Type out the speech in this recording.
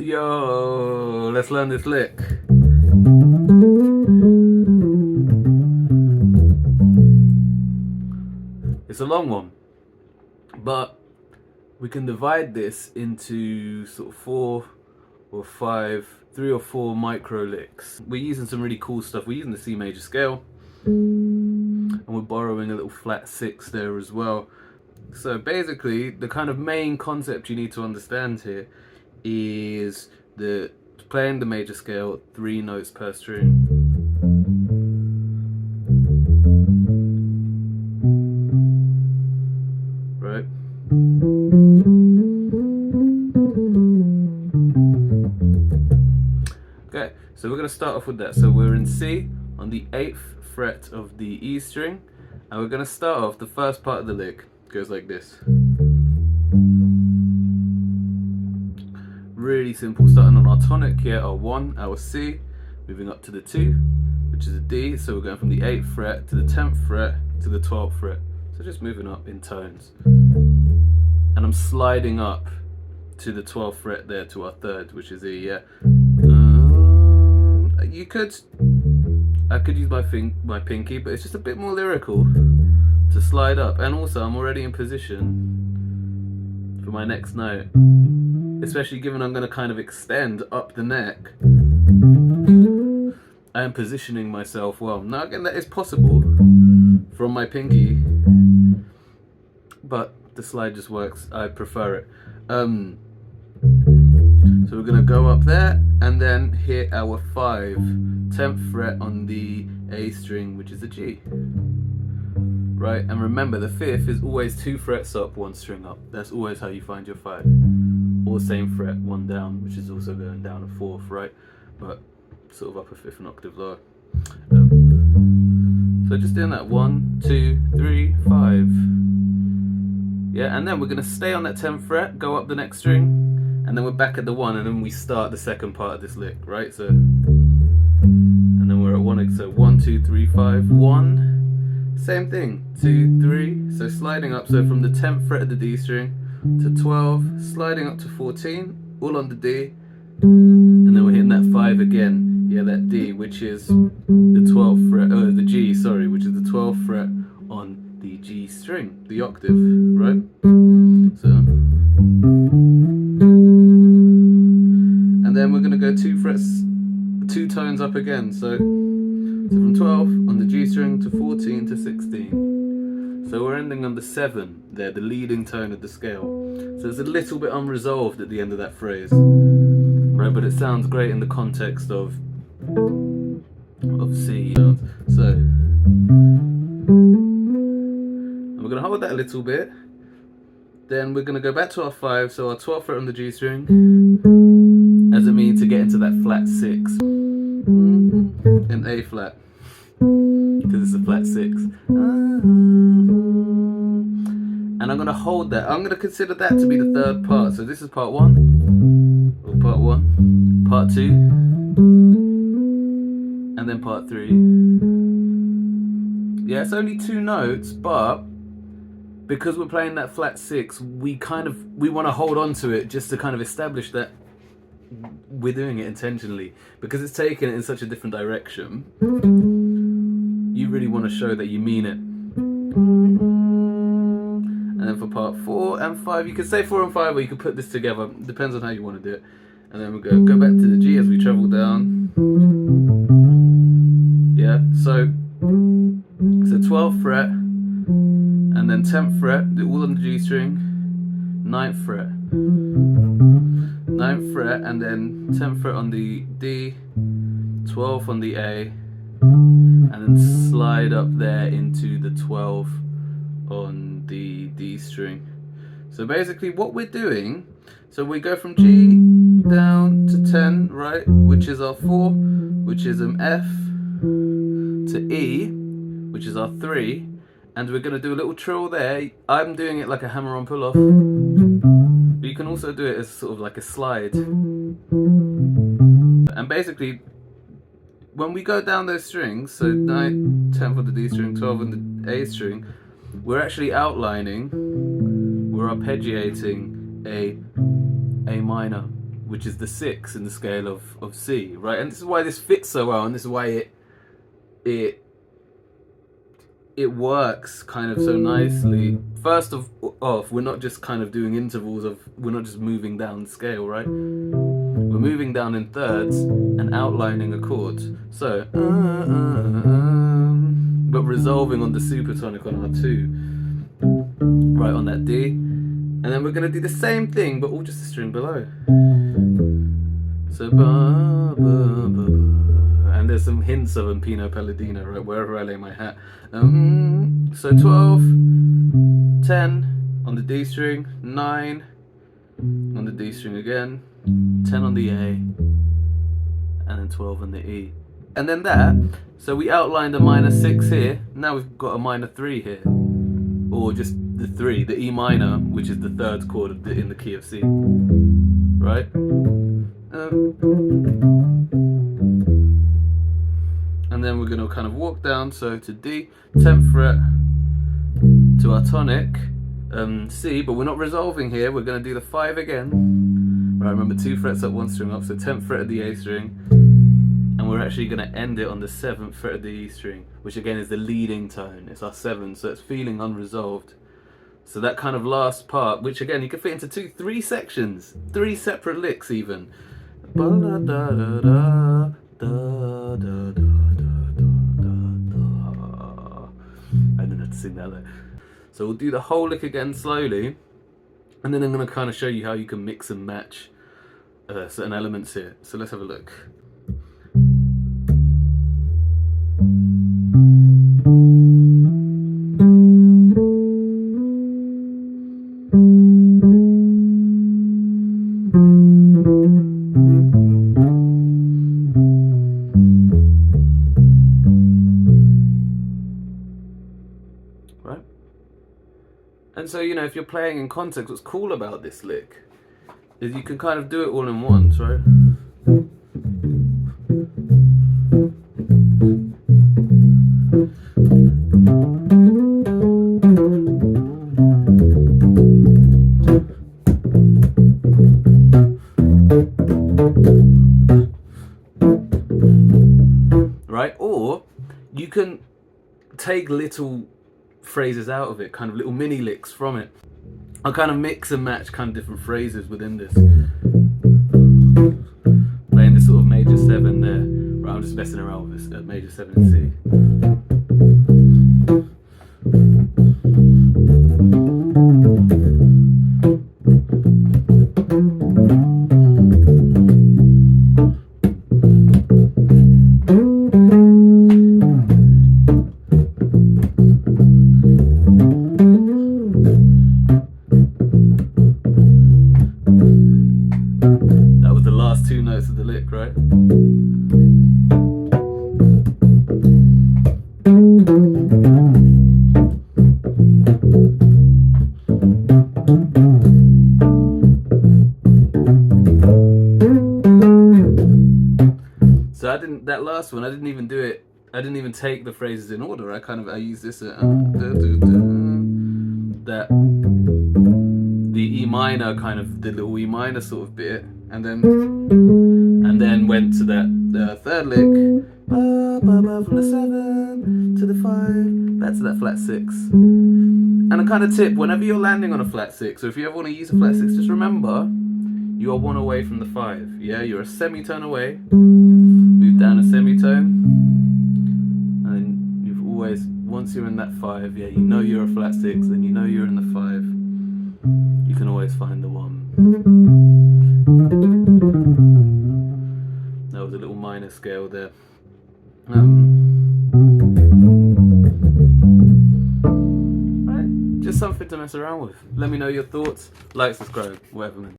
Yo, let's learn this lick. It's a long one, but we can divide this into sort of 3 or 4 micro licks. We're using some really cool stuff. We're using the C major scale, and we're borrowing a little flat 6 there as well. So basically, the kind of main concept you need to understand here is that playing the major scale 3 notes per string. Right? Okay, so we're going to start off with that. So we're in C on the 8th fret of the E string, and we're going to start off the first part of the lick. It goes like this. Really simple, starting on our tonic here, our 1, our C, moving up to the 2, which is a D, so we're going from the 8th fret to the 10th fret to the 12th fret. So just moving up in tones. And I'm sliding up to the 12th fret there to our 3rd, which is E, yeah. I could use my pinky, but it's just a bit more lyrical to slide up. And also I'm already in position for my next note. Especially given I'm going to kind of extend up the neck, I am positioning myself well. Now again, that is possible from my pinky, but the slide just works. I prefer it. So we're going to go up there and then hit our 5, 10th fret on the A string, which is a G. Right, and remember the 5th is always 2 frets up, 1 string up. That's always how you find your 5. Or same fret, 1 down, which is also going down a 4th, right? But sort of up a 5th an octave lower. So just doing that 1, 2, 3, 5. Yeah, and then we're going to stay on that 10th fret, go up the next string, and then we're back at the 1, and then we start the second part of this lick, right? So, and then we're at 1, so 1, 2, 3, 5, 1. Same thing, 2, 3, so sliding up, so from the 10th fret of the D string to 12, sliding up to 14, all on the D, and then we're hitting that 5 again, yeah, that D, which is the 12th fret, the G, sorry, which is the 12th fret on the G string, the octave, right? So, and then we're going to go 2 frets, 2 tones up again, so from 12 on the G string to 14 to 16. So we're ending on the 7 there, the leading tone of the scale. So it's a little bit unresolved at the end of that phrase, right? But it sounds great in the context of C. So and we're going to hold that a little bit. Then we're going to go back to our 5, so our 12th fret on the G string, as a mean to get into that flat 6. In A flat, because it's a flat 6. And I'm going to hold that. I'm going to consider that to be the 3rd part. So this is part 1, or part 1, part 2, and then part 3. Yeah, it's only 2 notes, but because we're playing that flat 6, we want to hold on to it just to kind of establish that we're doing it intentionally, because it's taken it in such a different direction. You really want to show that you mean it. And then for part 4 and 5, you could say 4 and 5, or you could put this together. Depends on how you want to do it. And then we'll go back to the G as we travel down. Yeah, so 12th fret, and then 10th fret, all on the G string, 9th fret. 9th fret, and then 10th fret on the D, 12th on the A, and then slide up there into the 12th on the D string. So basically what we're doing, so we go from G down to 10, right, which is our 4, which is F, to E, which is our 3, and we're going to do a little trill there. I'm doing it like a hammer-on pull-off, but you can also do it as sort of like a slide. And basically, when we go down those strings, so 9, 10th on the D string, 12 on the A string, we're actually outlining, we're arpeggiating a minor. which is the 6 in the scale of C, right? And this is why this fits so well, and this is why it works kind of so nicely. First off, we're not just kind of doing intervals we're not just moving down the scale, right? We're moving down in thirds and outlining a chord. So, but resolving on the supertonic on R2, right on that D. And then we're gonna do the same thing, but all just a string below. So, ba, ba, ba, ba. And there's some hints of a Pino Palladino, right, wherever I lay my hat. So 12, 10 on the D string, 9 on the D string again, 10 on the A, and then 12 on the E. And then that, so we outlined a minor 6 here, now we've got a minor 3 here. Or just the 3, the E minor, which is the third chord in the key of C. Right? And then we're going to kind of walk down, so to D, 10th fret, to our tonic, C, but we're not resolving here, we're going to do the 5 again. Right, remember 2 frets up, 1 string up, so 10th fret of the A string, and we're actually going to end it on the 7th fret of the E string, which again is the leading tone, it's our 7, so it's feeling unresolved. So that kind of last part, which again you can fit into 3 sections, 3 separate licks even. I don't know how to sing that though. So we'll do the whole lick again slowly, and then I'm going to kind of show you how you can mix and match certain elements here. So let's have a look. Right? And so, you know, if you're playing in context, what's cool about this lick is you can kind of do it all in once, right? Right? Or you can take little phrases out of it, kind of little mini licks from it. I'll kind of mix and match kind of different phrases within this. Playing this sort of major 7 there. Right, I'm just messing around with this major 7 in C. That was the last 2 notes of the lick, right? So that last one, I didn't even do it, I didn't even take the phrases in order. I used this that the E minor, kind of the little E minor sort of bit, and then went to the third lick, from the 7 to the 5, back to that flat 6. And a kind of tip, whenever you're landing on a flat 6, or if you ever want to use a flat 6, just remember, you are 1 away from the 5, yeah? You're a semitone away, move down a semitone, and then you've always, once you're in that 5, yeah, you know you're a flat 6, then you know you're in the 5, you can always find the 1. That was a little minor scale there. Right, just something to mess around with. Let me know your thoughts, like, subscribe, whatever, man.